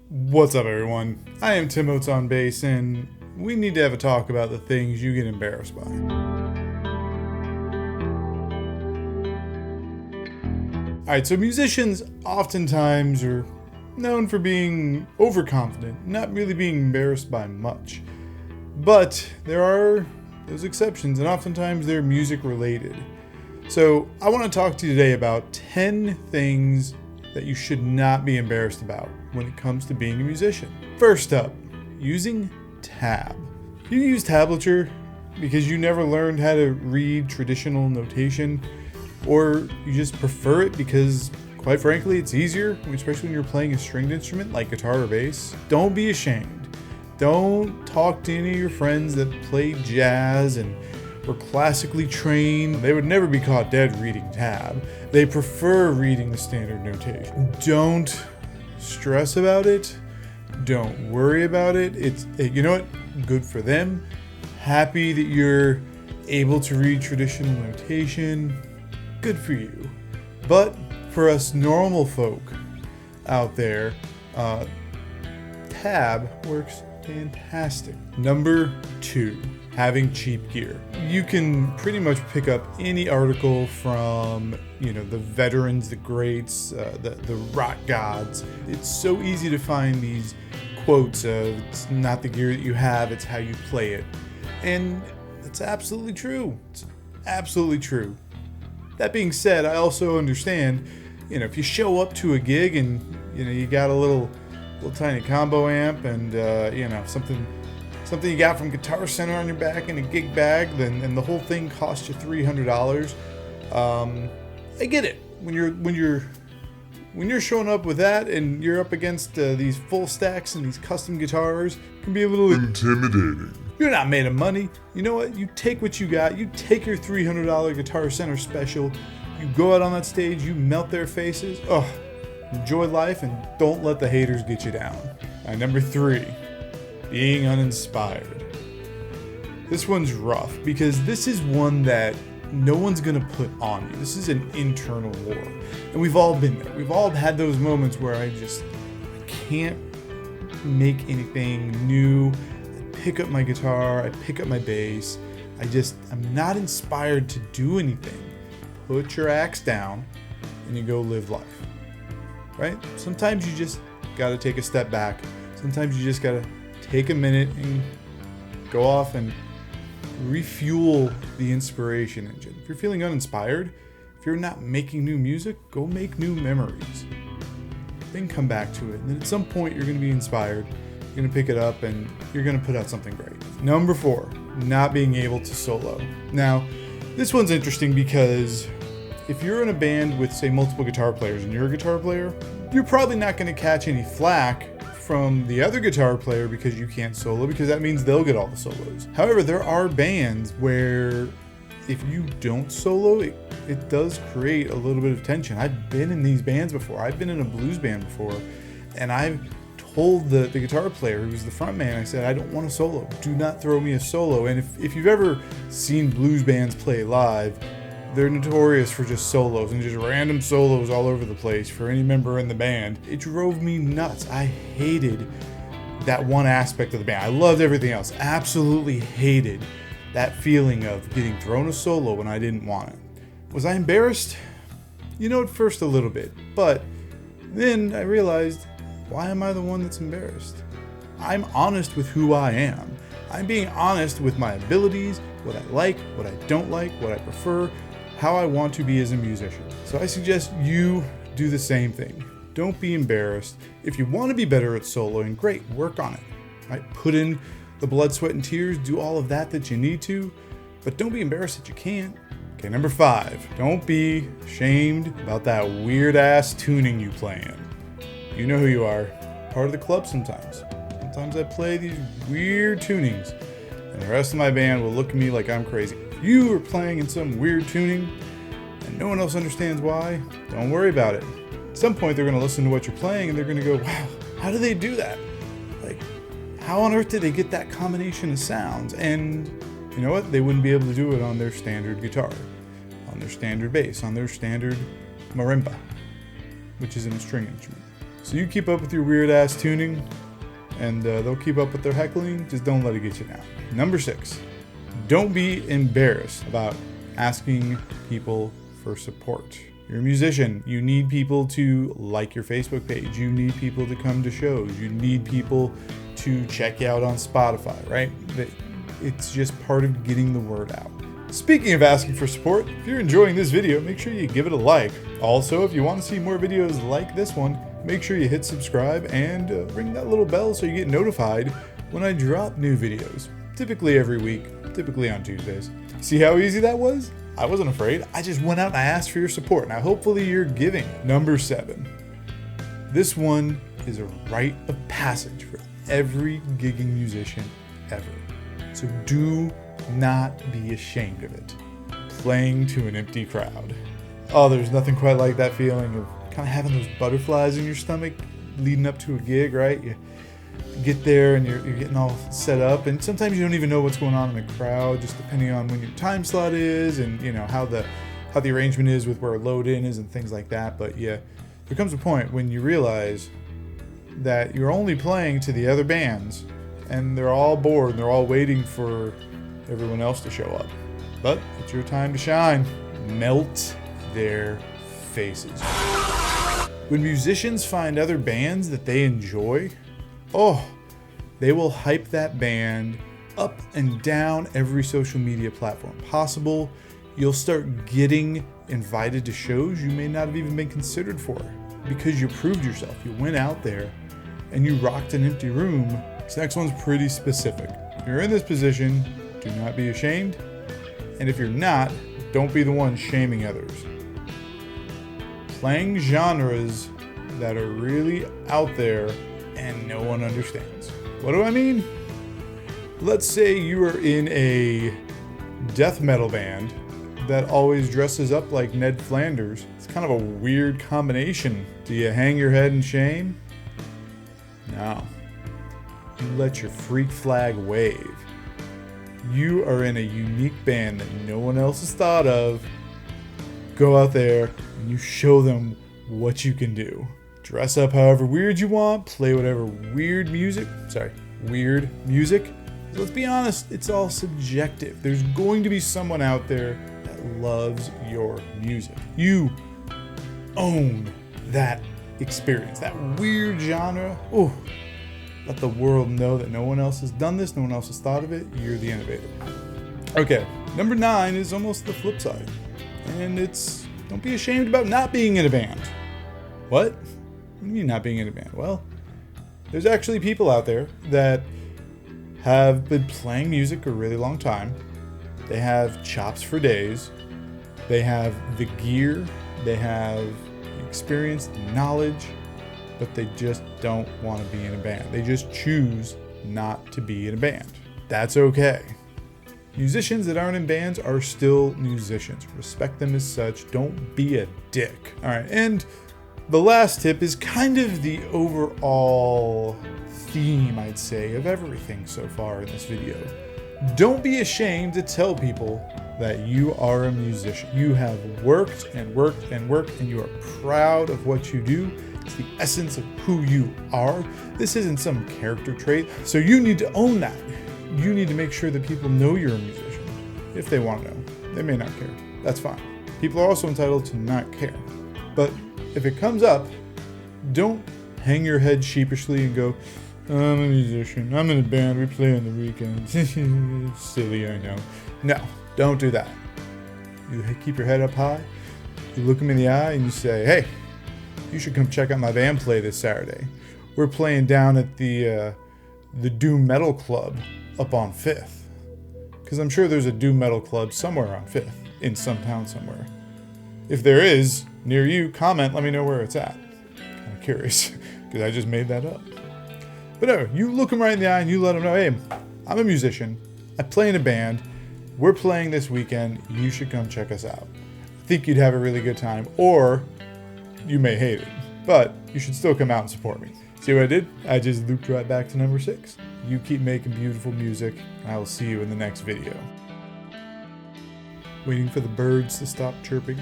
What's up, everyone? I am Tim Oates on bass, and we need to have a talk about the things you get embarrassed by. Alright, so musicians oftentimes are known for being overconfident, not really being embarrassed by much. But there are those exceptions, and oftentimes they're music related. So I want to talk to you today about 10 things that you should not be embarrassed about when it comes to being a musician. First up, using tab. You use tablature because you never learned how to read traditional notation, or you just prefer it because, quite frankly, it's easier, especially when you're playing a stringed instrument like guitar or bass. Don't be ashamed. Don't talk to any of your friends that play jazz and were classically trained. They would never be caught dead reading tab. They prefer reading the standard notation. Don't stress about it. Don't worry about it. You know what? Good for them. Happy that you're able to read traditional notation. Good for you. But for us normal folk out there, tab works fantastic. Number 2. Having cheap gear. You can pretty much pick up any article from, the veterans, the greats, the rock gods. It's so easy to find these quotes of, it's not the gear that you have, it's how you play it. And it's absolutely true. It's absolutely true. That being said, I also understand, if you show up to a gig and, you got a little tiny combo amp and, something you got from Guitar Center on your back in a gig bag, and the whole thing cost you $300. I get it. When you're showing up with that and you're up against these full stacks and these custom guitars, it can be a little intimidating. You're not made of money. You know what? You take what you got. You take your $300 Guitar Center special. You go out on that stage. You melt their faces. Enjoy life and don't let the haters get you down. Number 3. Being uninspired. This one's rough because this is one that no one's gonna put on you. This is an internal war. And we've all been there. We've all had those moments where I can't make anything new. I pick up my guitar, I pick up my bass. I'm not inspired to do anything. Put your axe down and you go live life. Right? Sometimes you just gotta take a step back. Sometimes you just gotta take a minute and go off and refuel the inspiration engine. If you're feeling uninspired, if you're not making new music, go make new memories. Then come back to it. And then at some point you're going to be inspired. You're going to pick it up and you're going to put out something great. Number 4, not being able to solo. Now, this one's interesting because if you're in a band with, say, multiple guitar players and you're a guitar player, you're probably not going to catch any flack from the other guitar player because you can't solo, because that means they'll get all the solos. However, there are bands where if you don't solo, it does create a little bit of tension. I've been in these bands before. I've been in a blues band before, and I've told the guitar player, who was the front man, I said, I don't want a solo. Do not throw me a solo. And if you've ever seen blues bands play live, they're notorious for just solos and just random solos all over the place for any member in the band. It drove me nuts. I hated that one aspect of the band. I loved everything else. Absolutely hated that feeling of getting thrown a solo when I didn't want it. Was I embarrassed? At first a little bit. But then I realized, why am I the one that's embarrassed? I'm honest with who I am. I'm being honest with my abilities, what I like, what I don't like, what I prefer, how I want to be as a musician. So I suggest you do the same thing. Don't be embarrassed. If you want to be better at soloing, great, work on it. Right? Put in the blood, sweat, and tears, do all of that you need to, but don't be embarrassed that you can't. Okay, number 5, don't be ashamed about that weird ass tuning you play in. You know who you are. Part of the club sometimes. Sometimes I play these weird tunings, and the rest of my band will look at me like I'm crazy. If you are playing in some weird tuning and no one else understands why, don't worry about it. At some point they're going to listen to what you're playing and they're going to go, wow, how do they do that? How on earth did they get that combination of sounds? And you know what? They wouldn't be able to do it on their standard guitar, on their standard bass, on their standard marimba, which is a string instrument. So you keep up with your weird ass tuning, and they'll keep up with their heckling. Just don't let it get you down. Number 6, don't be embarrassed about asking people for support. You're a musician. You need people to like your Facebook page. You need people to come to shows. You need people to check you out on Spotify, right? It's just part of getting the word out. Speaking of asking for support, if you're enjoying this video, make sure you give it a like. Also, if you want to see more videos like this one, make sure you hit subscribe and ring that little bell so you get notified when I drop new videos. Typically every week, typically on Tuesdays. See how easy that was? I wasn't afraid. I just went out and I asked for your support. Now hopefully you're giving. Number 7. This one is a rite of passage for every gigging musician ever. So do not be ashamed of it. Playing to an empty crowd. Oh, there's nothing quite like that feeling of kind of having those butterflies in your stomach leading up to a gig, right? You get there and you're getting all set up, and sometimes you don't even know what's going on in the crowd, just depending on when your time slot is and how the arrangement is with where load in is and things like that. But yeah, there comes a point when you realize that you're only playing to the other bands and they're all bored and they're all waiting for everyone else to show up. But it's your time to shine. Melt their faces. When musicians find other bands that they enjoy, they will hype that band up and down every social media platform possible. You'll start getting invited to shows you may not have even been considered for because you proved yourself. You went out there and you rocked an empty room. This next one's pretty specific. If you're in this position, do not be ashamed. And if you're not, don't be the one shaming others. Playing genres that are really out there and no one understands. What do I mean? Let's say you are in a death metal band that always dresses up like Ned Flanders. It's kind of a weird combination. Do you hang your head in shame? No. You let your freak flag wave. You are in a unique band that no one else has thought of. Go out there and you show them what you can do. Dress up however weird you want, play whatever weird music. Let's be honest, it's all subjective. There's going to be someone out there that loves your music. You own that experience, that weird genre. Let the world know that no one else has done this, no one else has thought of it. You're the innovator. Okay, number 9 is almost the flip side. And it's, don't be ashamed about not being in a band. What? What do you mean not being in a band? Well, there's actually people out there that have been playing music a really long time. They have chops for days. They have the gear. They have experience, knowledge, but they just don't want to be in a band. They just choose not to be in a band. That's okay. Musicians that aren't in bands are still musicians. Respect them as such. Don't be a dick. All right, and the last tip is kind of the overall theme, I'd say, of everything so far in this video. Don't be ashamed to tell people that you are a musician. You have worked and worked and worked, and you are proud of what you do. It's the essence of who you are. This isn't some character trait, so you need to own that. You need to make sure that people know you're a musician. If they want to know. They may not care. That's fine. People are also entitled to not care. But if it comes up, don't hang your head sheepishly and go, I'm a musician. I'm in a band. We play on the weekends. It's silly, I know. No, don't do that. You keep your head up high. You look them in the eye and you say, hey, you should come check out my band play this Saturday. We're playing down at the Doom Metal Club up on 5th. Because I'm sure there's a Doom Metal Club somewhere on 5th in some town somewhere. If there is, near you, comment, let me know where it's at. I'm curious, because I just made that up. But no, you look them right in the eye and you let them know, hey, I'm a musician. I play in a band. We're playing this weekend. You should come check us out. I think you'd have a really good time, or you may hate it, but you should still come out and support me. See what I did? I just looped right back to number 6. You keep making beautiful music, and I will see you in the next video. Waiting for the birds to stop chirping.